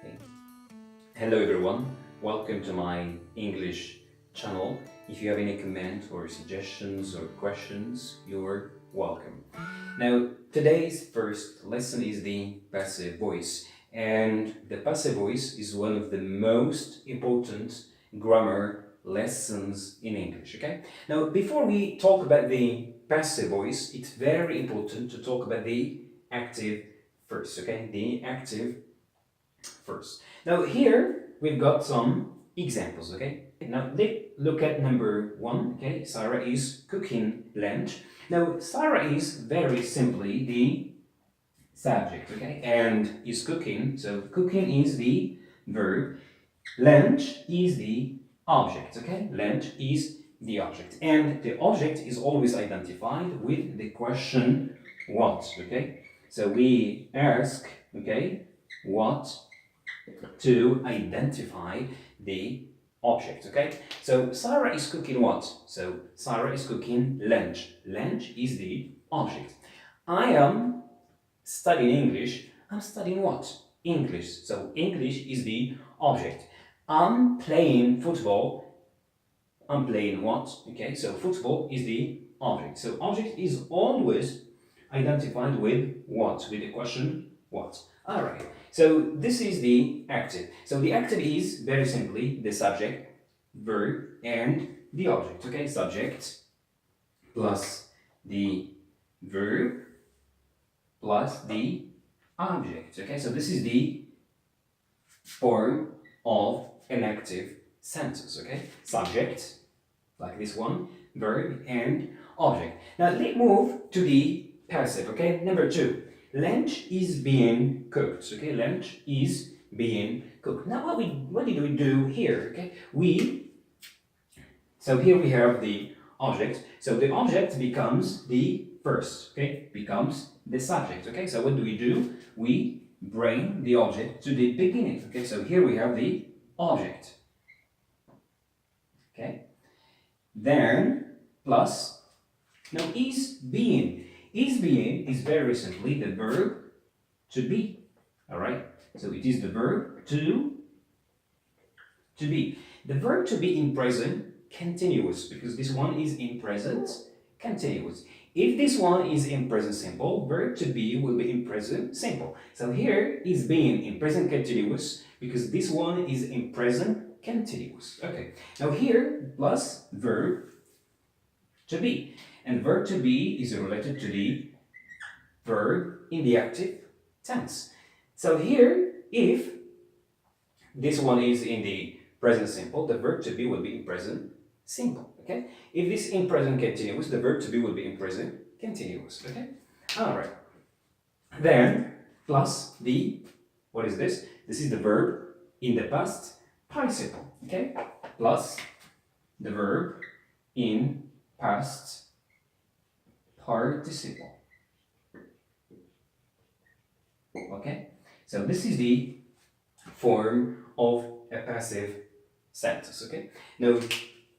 Okay. Hello everyone, welcome to my English channel. If you have any comments or suggestions or questions, you're welcome. Now, today's first lesson is the passive voice, and the passive voice is one of the most important grammar lessons in English, okay? Now, before we talk about the passive voice, it's very important to talk about the active first, okay? The active first. Now here we've got some examples, okay? Now let's look at number one, okay? Sarah is cooking lunch. Now Sarah is very simply the subject, okay? And is cooking, so cooking is the verb. Lunch is the object, okay? Lunch is the object. And the object is always identified with the question what, okay? So we ask, okay, what to identify the object, okay? So Sarah is cooking what? So Sarah is cooking lunch. Lunch is the object. I am studying English. I'm studying what? English. So English is the object. I'm playing football. I'm playing what? Okay, so football is the object. So object is always identified with what? With the question what? All right. So this is the active. So the active is very simply the subject, verb, and the object. Okay, subject plus the verb plus the object. Okay, so this is the form of an active sentence. Okay, subject like this one, verb and object. Now let's move to the passive. Okay, number two. Lunch is being cooked. Okay, lunch is being cooked. Now what did we do here? Okay, so here we have the object. So the object becomes the first. Okay, becomes the subject. Okay, so what do? We bring the object to the beginning. Okay, so here we have the object. Okay, then plus. Now is being. Is being is very simply the verb to be. All right. So it is the verb to be. The verb to be in present continuous because this one is in present continuous. If this one is in present simple, verb to be will be in present simple. So here is being in present continuous because this one is in present continuous. Okay. Now here plus verb to be. And verb to be is related to the verb in the active tense. So here, if this one is in the present simple, the verb to be will be in present simple. Okay? If this in present continuous, the verb to be will be in present continuous. Okay? Alright. Then plus the, what is this? This is the verb in the past participle. Okay? Plus the verb in past participle. Okay? So this is the form of a passive sentence. Okay? Now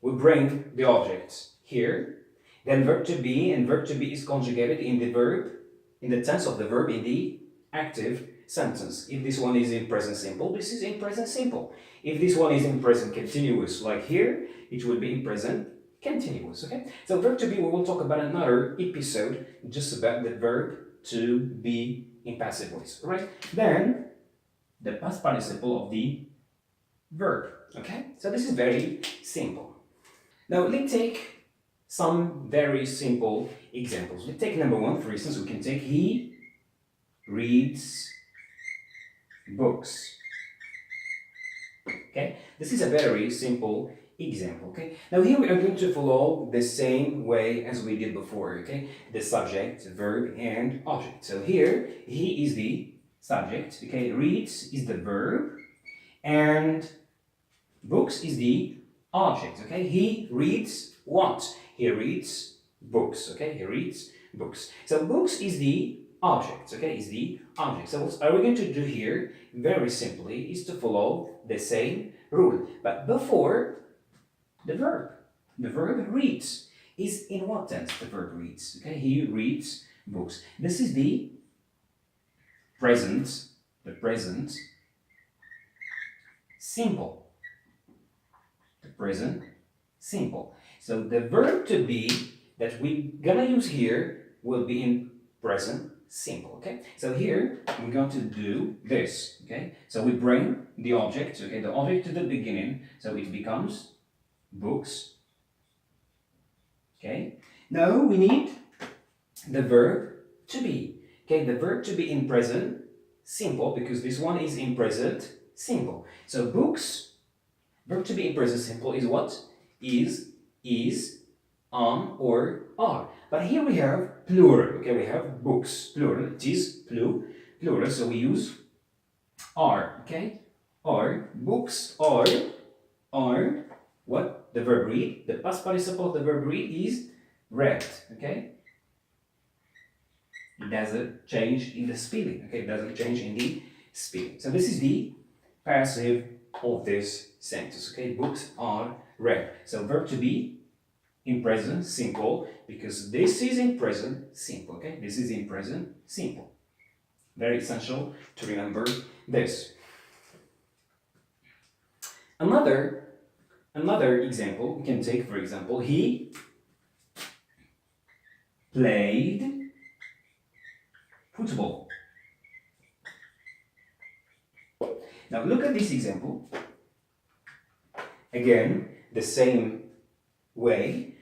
we bring the object here, then verb to be, and verb to be is conjugated in the verb, in the tense of the verb in the active sentence. If this one is in present simple, this is in present simple. If this one is in present continuous, like here, it will be in present continuous. Okay? So verb to be, we will talk about another episode just about the verb to be in passive voice. Right? Then the past participle of the verb. Okay? So this is very simple. Now let's take some very simple examples. Let's take number one, for instance, we can take he reads books. Okay, this is a very simple example. Okay, now here we are going to follow the same way as we did before. Okay, the subject, verb, and object. So here he is the subject. Okay, reads is the verb, and books is the object. Okay, he reads what? He reads books. Okay, he reads books. So books is the object. Okay, is the object. So what are we going to do here? Very simply is to follow the same rule, but before the verb reads is in what tense the verb reads? Okay, he reads books. This is the present simple. The present simple. So the verb to be that we're gonna use here will be in present simple, okay? So here we're going to do this, okay? So we bring the object, okay, the object to the beginning, so it becomes books, okay? Now we need the verb to be, okay? The verb to be in present simple, because this one is in present simple. So books, verb to be in present simple is what? Is, or are. But here we have plural, okay? We have books, plural, it is plural, so we use are, okay? Are, books are, what? The verb read, the past participle of the verb read is read, okay? It doesn't change in the spelling, okay? It doesn't change in the spelling. So this is the passive of this sentence, okay? Books are read. So verb to be in present simple, because this is in present simple, okay? This is in present simple. Very essential to remember this. Another example we can take, for example, he played football. Now look at this example. Again, the same way,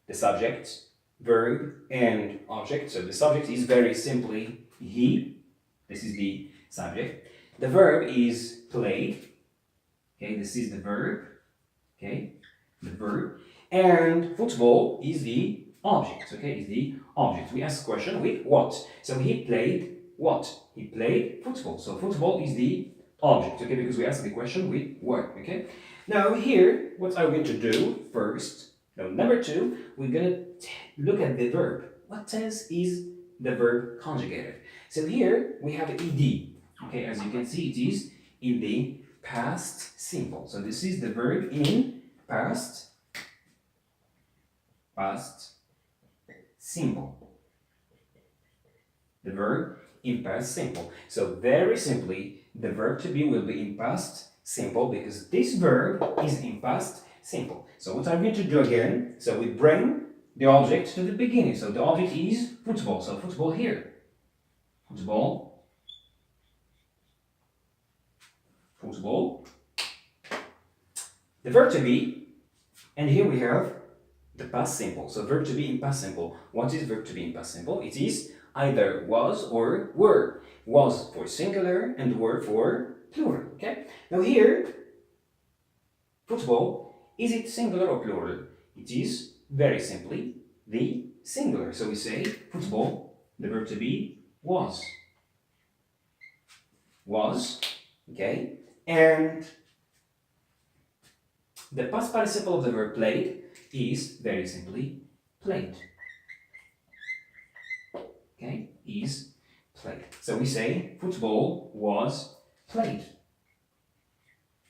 the subject, verb, and object. So the subject is very simply he. This is the subject. The verb is played. Okay, this is the verb. Okay, the verb. And football is the object. Okay, is the object. We ask a question with what. So he played what? He played football. So football is the object. Okay, because we ask the question with what. Okay. Now here, what are we going to do first? Now, number two, we're going to look at the verb. What tense is the verb conjugated? So here we have ed. Okay, as you can see, it is in the past simple. So this is the verb in past simple. The verb in past simple. So very simply, the verb to be will be in past simple because this verb is in past simple. So what I'm going to do again, so we bring the object to the beginning. So the object is football. So football here. Football. The verb to be, and here we have the past simple. So verb to be in past simple. What is verb to be in past simple? It is either was or were. Was for singular and were for plural. Okay? Now here, football, is it singular or plural? It is very simply the singular. So we say football, the verb to be was. Was, okay? And the past participle of the verb played is very simply played. Okay? Is played. So we say football was played.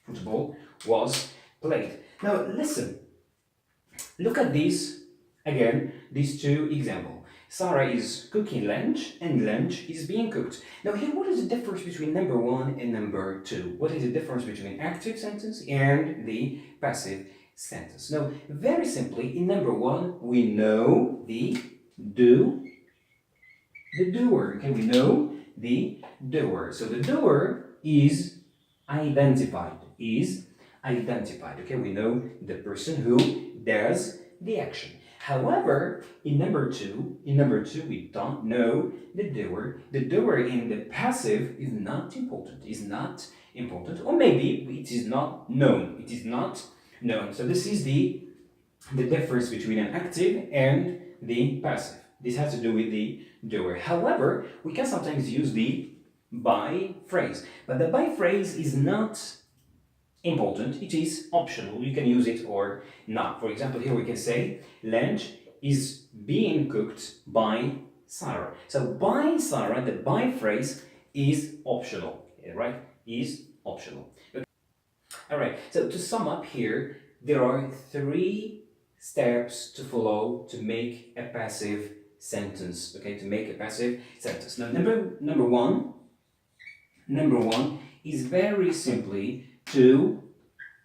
Football was played. Now listen. Look at these again, these two examples. Sarah is cooking lunch and lunch is being cooked. Now here, what is the difference between number one and number two? What is the difference between active sentence and the passive sentence? Now, very simply, in number one, we know the doer. Okay, we know the doer. So the doer is identified. Okay, we know the person who does the action. However, in number two, we don't know the doer. The doer in the passive is not important. Or maybe it is not known. So this is the difference between an active and the passive. This has to do with the doer. However, we can sometimes use the by phrase. But the by phrase is not important, it is optional. You can use it or not. For example, here we can say lunch is being cooked by Sarah. So by Sarah, the by phrase is optional, right? Is optional. Okay. All right, so to sum up here, there are 3 steps to follow to make a passive sentence, okay? To make a passive sentence. Now, number one is very simply to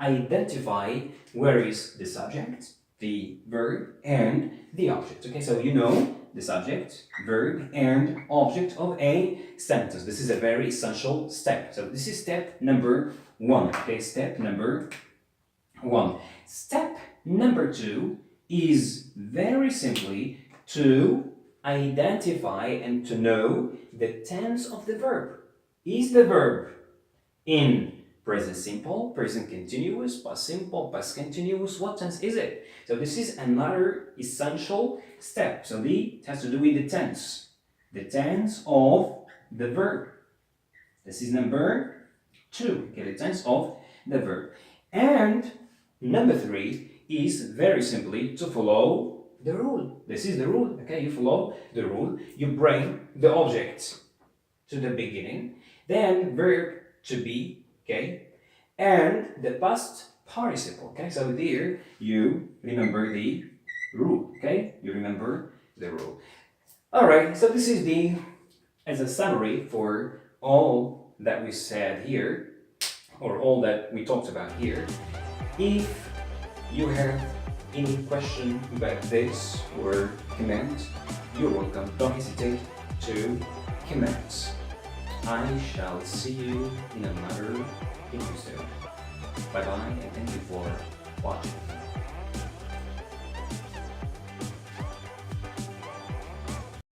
identify where is the subject, the verb, and the object. Okay, so you know the subject, verb, and object of a sentence. This is a very essential step. So this is step number 1. Okay, step number 1. Step number 2 is very simply to identify and to know the tense of the verb. Is the verb in present simple, present continuous, past simple, past continuous? What tense is it? So this is another essential step. So it has to do with the tense of the verb. This is number 2. Okay, the tense of the verb. And number 3 is very simply to follow the rule. This is the rule. Okay, you follow the rule. You bring the object to the beginning, then verb to be, okay, and the past participle. Okay, so there you remember the rule. Okay, you remember the rule. All right, so this is as a summary for all that we said here, or all that we talked about here. If you have any question about this or comment, you're welcome. Don't hesitate to comment. I shall see you in another episode. Bye bye, and thank you for watching.